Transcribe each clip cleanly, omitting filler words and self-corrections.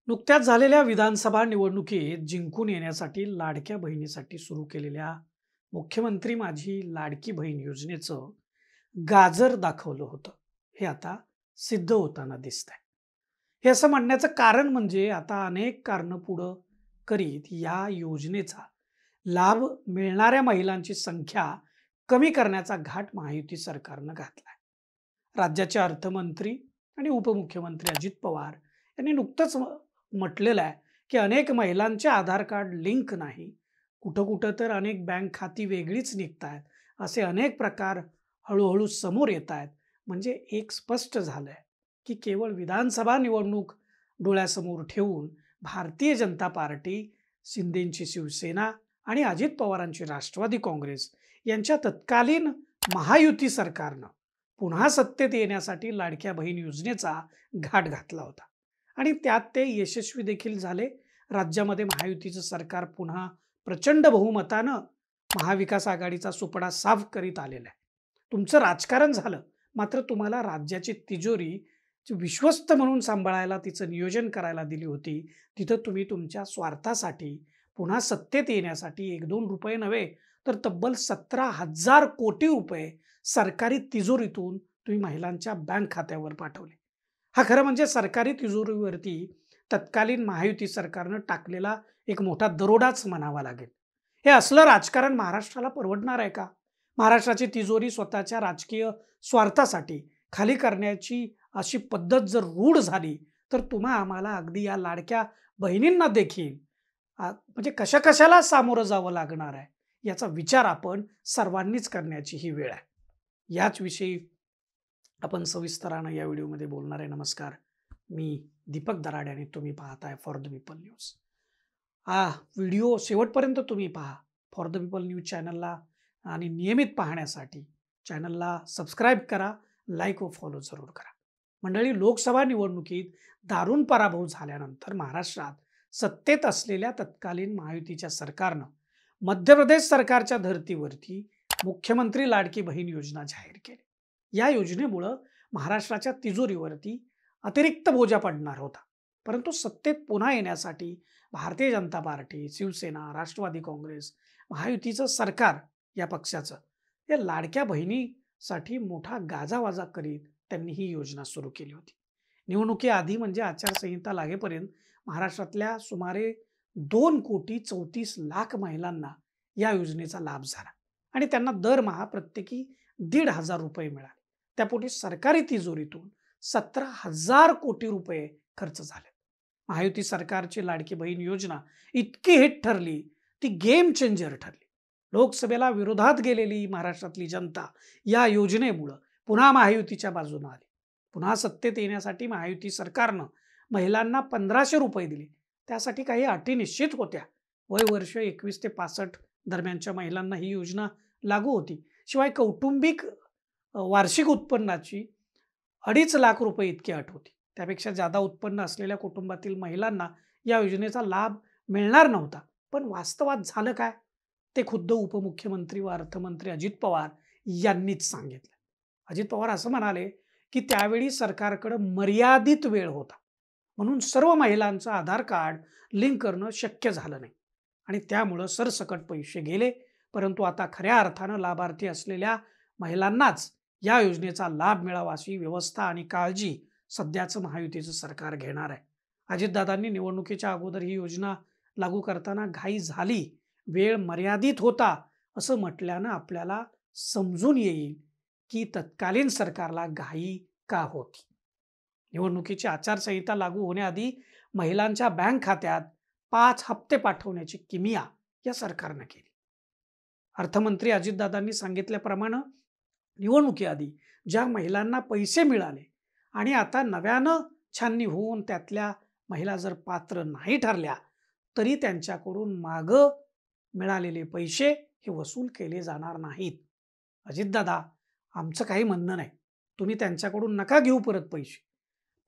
नुकत्याच झालेल्या विधानसभा निवडणुकीत जिंकून येण्यासाठी लाडक्या बहिणीसाठी सुरू केलेल्या मुख्यमंत्री माझी लाडकी बहीण योजनेचं गाजर दाखवलं होतं. हे आता सिद्ध होताना दिसतंय. हे असं म्हणण्याचं कारण म्हणजे आता अनेक कारणं पुढं करीत या योजनेचा लाभ मिळणाऱ्या महिलांची संख्या कमी करण्याचा घाट महायुती सरकारनं घातलाय. राज्याचे अर्थमंत्री आणि उपमुख्यमंत्री अजित पवार यांनी नुकतंच म्हटलेलं आहे की अनेक महिलांचे आधार कार्ड लिंक नाही, कुठं कुठं तर अनेक बँक खाती वेगळीच निघत आहेत, असे अनेक प्रकार हळूहळू समोर येत आहेत. म्हणजे एक स्पष्ट झालंय की केवळ विधानसभा निवडणूक डोळ्यासमोर ठेवून भारतीय जनता पार्टी, शिंदेची शिवसेना आणि अजित पवारांची राष्ट्रवादी काँग्रेस यांच्या तत्कालीन महायुती सरकारनं पुन्हा सत्तेत येण्यासाठी लाडक्या बहीण योजनेचा घाट घातला होता आणि त्यात ते यशस्वी देखील झाले. राज्यामध्ये महायुतीचं सरकार पुन्हा प्रचंड बहुमतानं महाविकास आघाडीचा सुपडा साफ करीत आलेला आहे. तुमचं राजकारण झालं, मात्र तुम्हाला राज्याची तिजोरी जी विश्वस्त म्हणून सांभाळायला, तिचं नियोजन करायला दिली होती, तिथं तुम्ही तुमच्या स्वार्थासाठी पुन्हा सत्तेत येण्यासाठी 1-2 रुपये नव्हे तर तब्बल 17,000 कोटी रुपये सरकारी तिजोरीतून तुम्ही महिलांच्या बँक खात्यावर पाठवले. हा खरं म्हणजे सरकारी तिजोरीवरती तत्कालीन महायुती सरकारनं टाकलेला एक मोठा दरोडाच म्हणावा लागेल. हे असलं राजकारण महाराष्ट्राला परवडणार आहे का? महाराष्ट्राची तिजोरी स्वतःच्या राजकीय स्वार्थासाठी खाली करण्याची अशी पद्धत जर रूढ झाली तर तुम्हा आम्हाला अगदी या लाडक्या बहिणींना देखील म्हणजे कशा कशाला सामोरं जावं लागणार आहे, याचा विचार आपण सर्वांनीच करण्याची ही वेळ आहे. याच विषयी आपण सविस्तरानं या व्हिडिओमध्ये बोलणार आहे. नमस्कार, मी दीपक दराडे आणि तुम्ही पाहताय फॉर द पीपल न्यूज. हा व्हिडिओ शेवटपर्यंत तुम्ही पहा. फॉर द पीपल न्यूज चॅनलला आणि नियमित पाहण्यासाठी चॅनलला सबस्क्राईब करा, लाईक व फॉलो जरूर करा. मंडळी, लोकसभा निवडणुकीत दारुण पराभव झाल्यानंतर महाराष्ट्रात सत्तेत असलेल्या तत्कालीन महायुतीच्या सरकारनं मध्य प्रदेश सरकारच्या धर्तीवरती मुख्यमंत्री लाडकी बहीण योजना जाहीर केली. या योजनेमुळं महाराष्ट्राच्या तिजोरीवरती अतिरिक्त बोजा पडणार होता. परंतु सत्तेत पुन्हा येण्यासाठी भारतीय जनता पार्टी, शिवसेना, राष्ट्रवादी काँग्रेस, महायुतीचं सरकार या पक्षाचं या लाडक्या बहिणीसाठी मोठा गाजावाजा करीत त्यांनी ही योजना सुरू केली होती. निवडणुकीआधी म्हणजे आचारसंहिता लागेपर्यंत महाराष्ट्रातल्या सुमारे 2,34,00,000 महिलांना या योजनेचा लाभ झाला आणि त्यांना दरमहा प्रत्येकी 1,500 रुपये मिळाले. त्यापोटी सरकारी तिजोरीतून 17,000 कोटी रुपये खर्च झाले. महायुती सरकारची लाडकी बहीण योजना इतकी हिट ठरली, ती गेम चेंजर ठरली. लोकसभेला विरोधात गेलेली महाराष्ट्रातली जनता या योजनेमुळं पुन्हा महायुतीच्या बाजूने आली. पुन्हा सत्तेत येण्यासाठी महायुती सरकारनं महिलांना 1,500 रुपये दिले. त्यासाठी काही अटी निश्चित होत्या. वय वर्ष 21 ते 65 दरम्यानच्या महिलांना ही योजना लागू होती. शिवाय कौटुंबिक वार्षिक उत्पन्नाची 2.5 लाख रुपये इतकी अट होती. त्यापेक्षा जादा उत्पन्न असलेल्या कुटुंबातील महिलांना या योजनेचा लाभ मिळणार नव्हता. पण वास्तवात झालं काय, ते खुद्द उपमुख्यमंत्री व अर्थमंत्री अजित पवार यांनीच सांगितलं. अजित पवार असं म्हणाले की त्यावेळी सरकारकडे मर्यादित वेळ होता, म्हणून सर्व महिलांचं आधार कार्ड लिंक करणं शक्य झालं नाही आणि त्यामुळं सरसकट पैसे गेले. परंतु आता खऱ्या अर्थानं लाभार्थी असलेल्या महिलांनाच या योजनेचा लाभ मिळावा अशी व्यवस्था आणि काळजी सध्याचं महायुतीचं सरकार घेणार आहे. अजितदादांनी निवडणुकीच्या अगोदर ही योजना लागू करताना घाई झाली, वेळ मर्यादित होता असं म्हटल्यानं आपल्याला समजून येईल की तत्कालीन सरकारला घाई का होती. निवडणुकीची आचारसंहिता लागू होण्याआधी महिलांच्या बँक खात्यात 5 हप्ते पाठवण्याची किमिया या सरकारनं केली. अर्थमंत्री अजितदादांनी सांगितल्याप्रमाणे निवडणुकीआधी ज्या महिलांना पैसे मिळाले आणि आता नव्यानं छाननी होऊन त्यातल्या महिला जर पात्र नाही ठरल्या तरी त्यांच्याकडून मागं मिळालेले पैसे हे वसूल केले जाणार नाहीत. अजितदादा, आमचं काही म्हणणं नाही, तुम्ही त्यांच्याकडून नका घेऊ परत पैसे,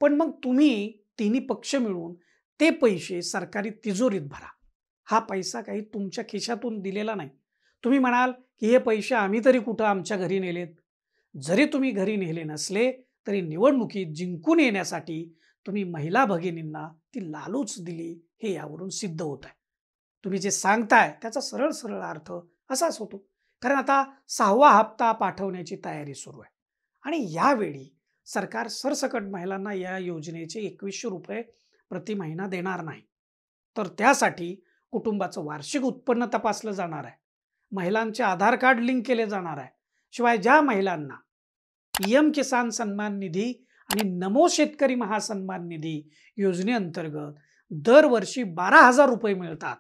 पण मग तुम्ही तिन्ही पक्ष मिळून ते पैसे सरकारी तिजोरीत भरा. हा पैसा काही तुमच्या खिशातून दिलेला नाही. तुम्ही म्हणाल की हे पैसे आम्ही तरी कुठं आमच्या घरी नेलेत. जरी तुम्ही घरी नेले नसले तरी निवडणुकीत जिंकून येण्यासाठी तुम्ही महिला भगिनींना ती लालूच दिली हे यावरून सिद्ध होत आहे. तुम्ही जे सांगताय त्याचा सरळ सरळ अर्थ असाच होतो. कारण आता 6वा हप्ता पाठवण्याची तयारी सुरू आहे आणि यावेळी सरकार सरसकट महिलांना या योजनेचे ₹2100 प्रति महिना देणार नाही. तर त्यासाठी कुटुंबाचं वार्षिक उत्पन्न तपासलं जाणार आहे. महिलांचे आधार कार्ड लिंक केले जाणार आहे. शिवाय ज्या महिलांना पीएम किसान सन्मान निधी आणि नमो शेतकरी महासन्मान निधी योजनेअंतर्गत दरवर्षी ₹12,000 मिळतात,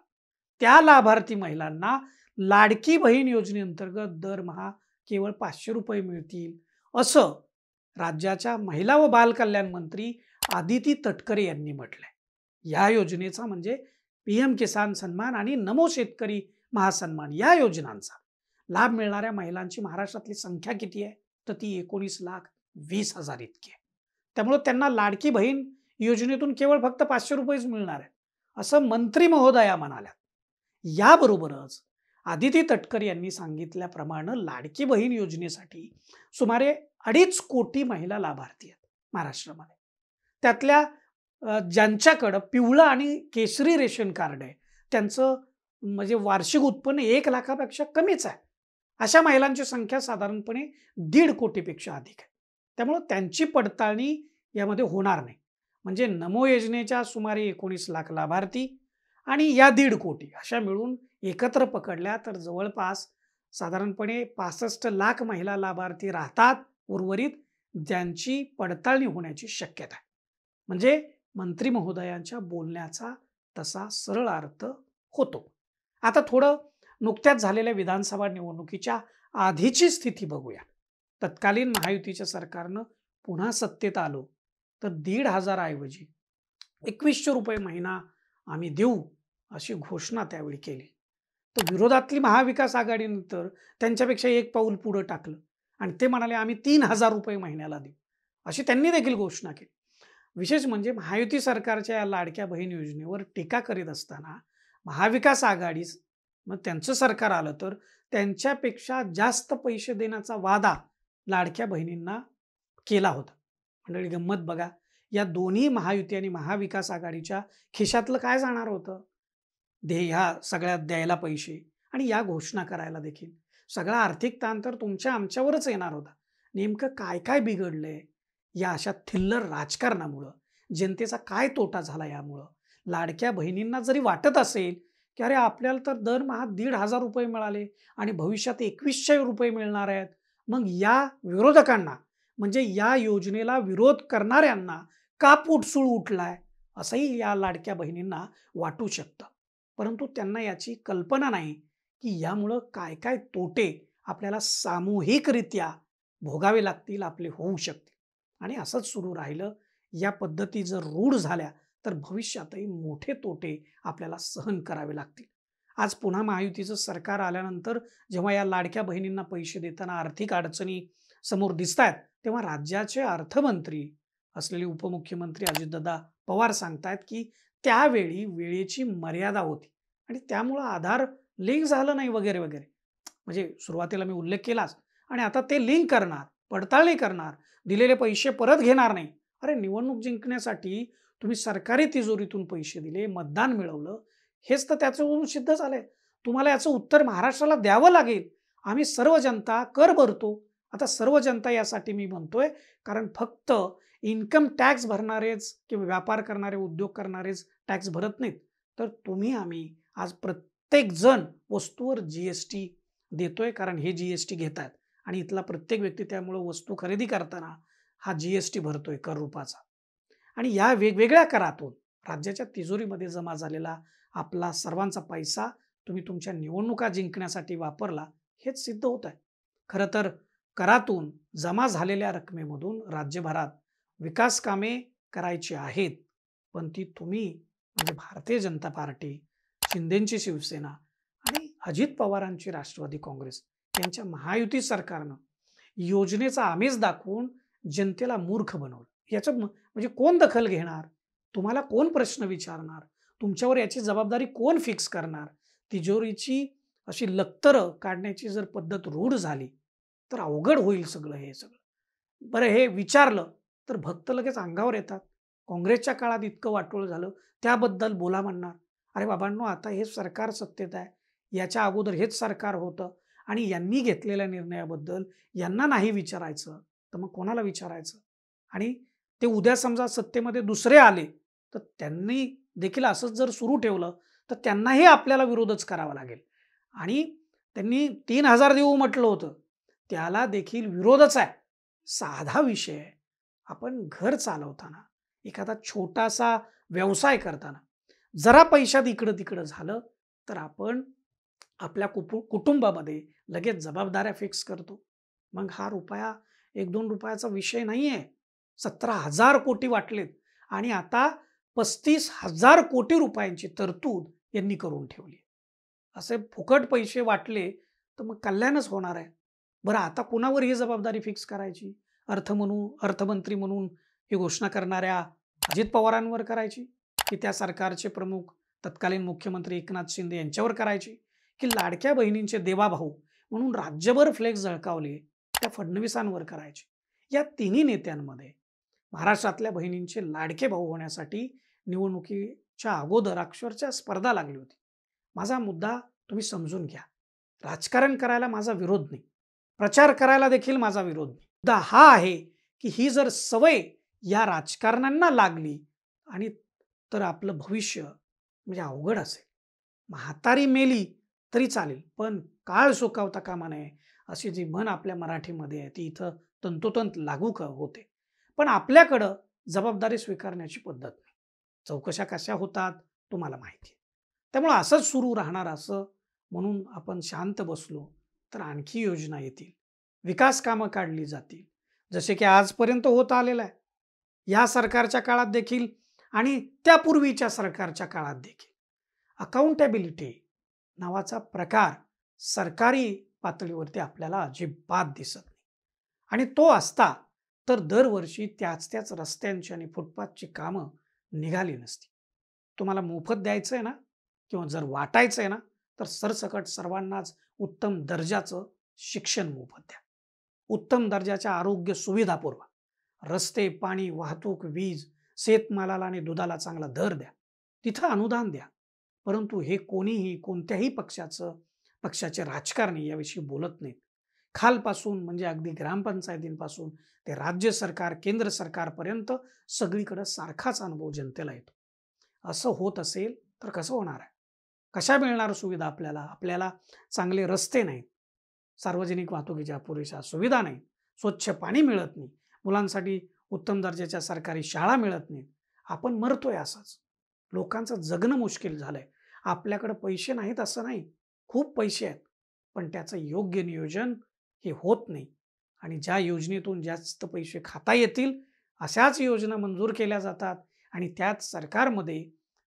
त्या लाभार्थी महिलांना लाडकी बहीण योजनेअंतर्गत दरमहा केवळ ₹500 मिळतील, असं राज्याच्या महिला व बालकल्याण मंत्री आदिती तटकरे यांनी म्हटलंय. या योजनेचा म्हणजे पीएम किसान सन्मान आणि नमो शेतकरी महासन्मान या योजनांचा लाभ मिळणाऱ्या महिलांची महाराष्ट्रातली संख्या किती आहे? तर ती 19,20,000 इतकी आहे. त्यामुळे त्यांना लाडकी बहीण योजनेतून केवळ फक्त ₹500 मिळणार आहे, असं मंत्री महोदया म्हणाल्या. याबरोबरच आदिती तटकरे यांनी सांगितल्याप्रमाणे लाडकी बहीण योजनेसाठी सुमारे 2.5 कोटी महिला लाभार्थी आहेत महाराष्ट्रामध्ये. त्यातल्या ज्यांच्याकडं पिवळं आणि केशरी रेशन कार्ड आहे त्यांचं म्हणजे वार्षिक उत्पन्न 1 लाखापेक्षा कमीच आहे. अशा महिलांची संख्या साधारणपणे 1.5 कोटीपेक्षा अधिक आहे. त्यामुळे त्यांची पडताळणी यामध्ये होणार नाही. म्हणजे नमो योजनेच्या सुमारे 19 लाख लाभार्थी आणि या 1.5 कोटी अशा मिळून एकत्र पकडल्या तर जवळपास साधारणपणे 65 लाख महिला लाभार्थी राहतात उर्वरित, ज्यांची पडताळणी होण्याची शक्यता आहे. म्हणजे मंत्री महोदयांच्या बोलण्याचा तसा सरळ अर्थ होतो. आता थोडं नुकत्याच झालेल्या विधानसभा निवडणुकीच्या आधीची स्थिती बघूया. तत्कालीन महायुतीच्या सरकारनं पुन्हा सत्तेत आलो तर 1,500 ऐवजी ₹2,100 महिना आम्ही देऊ अशी घोषणा त्यावेळी केली. तर विरोधातली महाविकास आघाडीने तर त्यांच्यापेक्षा एक पाऊल पुढे टाकलं आणि ते म्हणाले आम्ही ₹3,000 महिन्याला देऊ, अशी त्यांनी देखील घोषणा केली. विशेष म्हणजे महायुती सरकारच्या या लाडक्या बहीण योजनेवर टीका करीत असताना महाविकास आघाडी मग त्यांचं सरकार आलं तर त्यांच्यापेक्षा जास्त पैसे देण्याचा वादा लाडक्या बहिणींना केला होता. मंडळी गंमत बघा, या दोन्ही महायुती आणि महाविकास आघाडीच्या खिशातलं काय जाणार होतं? ह्या सगळ्यात द्यायला पैसे आणि या घोषणा करायला देखील सगळा आर्थिक ताण तर तुमच्या आमच्यावरच येणार होता. नेमकं काय काय बिघडलंय या अशा थिल्लर राजकारणामुळं? जनतेचा काय तोटा झाला यामुळं? लाडक्या बहिणींना जरी वाटत असेल की अरे आपल्याला तर दरमहा ₹1,500 मिळाले आणि भविष्यात ₹2,100 मिळणार आहेत, मग या विरोधकांना म्हणजे या योजनेला विरोध करणाऱ्यांना का पोटसूळ उठलाय असंही या लाडक्या बहिणींना वाटू शकतं. परंतु त्यांना याची कल्पना नाही की यामुळं काय काय तोटे आपल्याला सामूहिकरित्या भोगावे लागतील, आपले होऊ शकतील. आणि असंच सुरू राहिलं, या पद्धती जर रूढ झाल्या तर भविष्यातही मोठे तोटे आपल्याला सहन करावे लागतील. आज पुन्हा महायुतीचं सरकार आल्यानंतर जेव्हा या लाडक्या बहिणींना पैसे देताना आर्थिक अडचणी समोर दिसत आहेत, तेव्हा राज्याचे अर्थमंत्री असलेले उपमुख्यमंत्री अजितदादा पवार सांगतायत की त्यावेळी वेळेची मर्यादा होती आणि त्यामुळं आधार लिंक झालं नाही वगैरे वगैरे. म्हणजे सुरुवातीला मी उल्लेख केलाच आणि आता ते लिंक करणार, पडताळणी करणार, दिलेले पैसे परत घेणार नाही. अरे निवडणूक जिंकण्यासाठी तुम्ही सरकारी तिजोरीतून पैसे दिले, मतदान मिळवलं, हेच तर त्याच्यावरून सिद्ध झालंय. तुम्हाला याचं उत्तर महाराष्ट्राला द्यावं लागेल. आम्ही सर्व जनता कर भरतो. आता सर्व जनता यासाठी मी म्हणतोय कारण फक्त इन्कम टॅक्स भरणारेच किंवा व्यापार करणारे, उद्योग करणारेच टॅक्स भरत नाहीत, तर तुम्ही आम्ही आज प्रत्येक जण वस्तूवर जीएसटी देतोय कारण हे जीएसटी घेत आहेत आणि इथला प्रत्येक व्यक्ती त्यामुळे वस्तू खरेदी करताना हा जीएसटी भरतोय कर रूपाचा. आणि या वेगवेगळ्या करातून राज्याच्या तिजोरीमध्ये जमा झालेला आपला सर्वांचा पैसा तुम्ही तुमच्या निवडणुका जिंकण्यासाठी वापरला, हेच सिद्ध होत आहे. खरं तर करातून जमा झालेल्या रकमेमधून राज्यभरात विकास कामे करायची आहेत, पण ती तुम्ही म्हणजे भारतीय जनता पार्टी, शिंदेची शिवसेना आणि अजित पवारांची राष्ट्रवादी काँग्रेस यांच्या महायुती सरकारनं योजनेचा आमिष दाखवून जनतेला मूर्ख बनवलं. याचं म्हणजे कोण दखल घेणार? तुम्हाला कोण प्रश्न विचारणार? तुमच्यावर याची जबाबदारी कोण फिक्स करणार? तिजोरीची अशी लक्तरं काढण्याची जर पद्धत रूढ झाली तर अवघड होईल सगळं हे सगळं. बरं हे विचारलं तर भक्त लगेच अंगावर येतात. काँग्रेसच्या काळात इतकं वाटोळं झालं, त्याबद्दल बोला म्हणणार. अरे बाबांनो, आता हे सरकार सत्तेत आहे. याच्या अगोदर हेच सरकार होतं आणि यांनी घेतलेल्या निर्णयाबद्दल यांना नाही विचारायचं, तर मग कोणाला विचारायचं? आणि ते उद्या समजा सत्तेमध्ये दुसरे आले, तर त्यांनी देखील असंच जर सुरू ठेवलं, तर त्यांनाही आपल्याला विरोधच करावा लागेल. आणि त्यांनी 3,000 देऊ म्हटलं होतं, त्याला देखील विरोधच आहे. साधा विषय आहे. आपण घर चालवताना, एखादा छोटासा व्यवसाय करताना, जरा पैशात इकडं-तिकडं झालं, तर आपण आपल्या कुटुंबामध्ये लगेच जबाबदाऱ्या फिक्स करतो. मग हा रुपया 1-2 रुपयाचा विषय नाहीये. 17,000 कोटी वाटलेत आणि आता 35,000 कोटी रुपयांची तरतूद यांनी करून ठेवली. असे फुकट पैसे वाटले, तर मग कल्याणच होणार आहे. बरं, आता कुणावर ही जबाबदारी फिक्स करायची? अर्थमंत्री म्हणून ही घोषणा करणाऱ्या अजित पवारांवर करायची? की त्या सरकारचे प्रमुख तत्कालीन मुख्यमंत्री एकनाथ शिंदे यांच्यावर करायची? की लाडक्या बहिणींचे देवाभाऊ म्हणून राज्यभर फ्लेक्स झळकावले त्या फडणवीसांवर करायचे? या तिन्ही नेत्यांमध्ये महाराष्ट्रातल्या बहिणींचे लाडके भाऊ होण्यासाठी निवडणुकीच्या अगोदर अक्षरशः स्पर्धा लागली होती. माझा मुद्दा तुम्ही समजून घ्या. राजकारण करायला माझा विरोध नाही. प्रचार करायला देखील माझा विरोध नाही. मुद्दा हा आहे की ही जर सवय या राजकारण्यांना लागली आणि तर आपलं भविष्य म्हणजे अवघड असेल. म्हातारी मेली तरी चालेल, पण काळ सुकावता कामा नये, अशी जी म्हण आपल्या मराठीमध्ये आहे ती इथं तंतोतंत लागू होते. पण आपल्याकडं जबाबदारी स्वीकारण्याची पद्धत नाही. चौकशा कशा होतात तुम्हाला माहिती आहे. त्यामुळं असंच सुरू राहणार असं म्हणून आपण शांत बसलो तर आणखी योजना येतील, विकास कामं काढली जातील, जसे की आजपर्यंत होत आलेलं आहे. या सरकारच्या काळात देखील आणि त्यापूर्वीच्या सरकारच्या काळात देखील. अकाउंटेबिलिटी नावाचा प्रकार सरकारी पातळीवरती आपल्याला अजिबात दिसत नाही. आणि तो असता तर दरवर्षी त्याच रस्त्यांची आणि फुटपाथची कामं निघाली नसती. तुम्हाला मोफत द्यायचं आहे ना, किंवा जर वाटायचं आहे ना, तर सरसकट सर्वांनाच उत्तम दर्जाचं शिक्षण मोफत द्या. उत्तम दर्जाच्या आरोग्य सुविधा पुरवा. रस्ते, पाणी, वाहतूक, वीज, शेतमालाला आणि दुधाला चांगला दर द्या. तिथं अनुदान द्या. परंतु हे कोणीही कोणत्याही पक्षाचे राजकारणी याविषयी बोलत नाहीत. खालपासून म्हणजे अगदी ग्रामपंचायतींपासून ते राज्य सरकार, केंद्र सरकारपर्यंत सगळीकडे सारखाच अनुभव जनतेला येतो. असं होत असेल तर कसं होणार आहे? कशा मिळणार सुविधा आपल्याला? आपल्याला चांगले रस्ते नाहीत, सार्वजनिक वाहतुकीच्या पुरेशा सुविधा नाहीत, स्वच्छ पाणी मिळत नाही, मुलांसाठी उत्तम दर्जाच्या सरकारी शाळा मिळत नाहीत. आपण मरतोय असंच. लोकांचं जगणं मुश्किल झालंय. आपल्याकडे पैसे नाहीत असं नाही, खूप पैसे आहेत, पण त्याचं योग्य नियोजन हे होत नाही. आणि ज्या योजनेतून जास्त पैसे खाता येतील अशाच योजना मंजूर केल्या जातात आणि त्याच सरकारमध्ये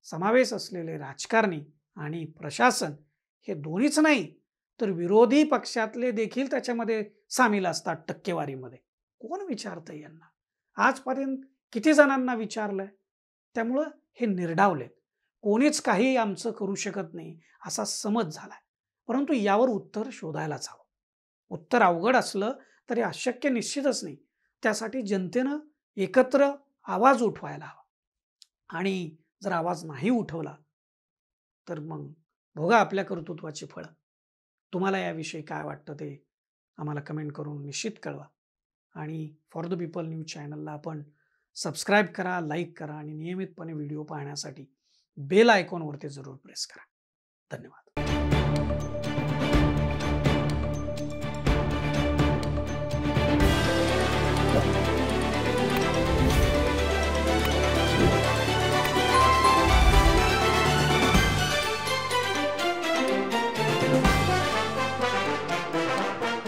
समावेश असलेले राजकारणी आणि प्रशासन हे दोन्हीच नाही, तर विरोधी पक्षातले देखील त्याच्यामध्ये सामील असतात टक्केवारीमध्ये. कोण विचारतंय यांना? आजपर्यंत किती जणांना विचारलंय? त्यामुळं हे निर्डावलेत. कोणीच काही आमचं करू शकत नाही असा समज झालाय. परंतु यावर उत्तर शोधायलाच हवं. उत्तर अवघड असलं तरी अशक्य निश्चितच नाही. त्यासाठी जनतेनं एकत्र आवाज उठवायला हवा. आणि जर आवाज नाही उठवला तर मग भोगा आपल्या कर्तृत्वाची फळं. तुम्हाला याविषयी काय वाटतं ते आम्हाला कमेंट करून निश्चित कळवा. आणि फॉर द पीपल न्यूज चॅनलला आपण सबस्क्राईब करा, लाईक करा आणि नियमितपणे व्हिडिओ पाहण्यासाठी बेल आयकॉनवरती जरूर प्रेस करा. धन्यवाद.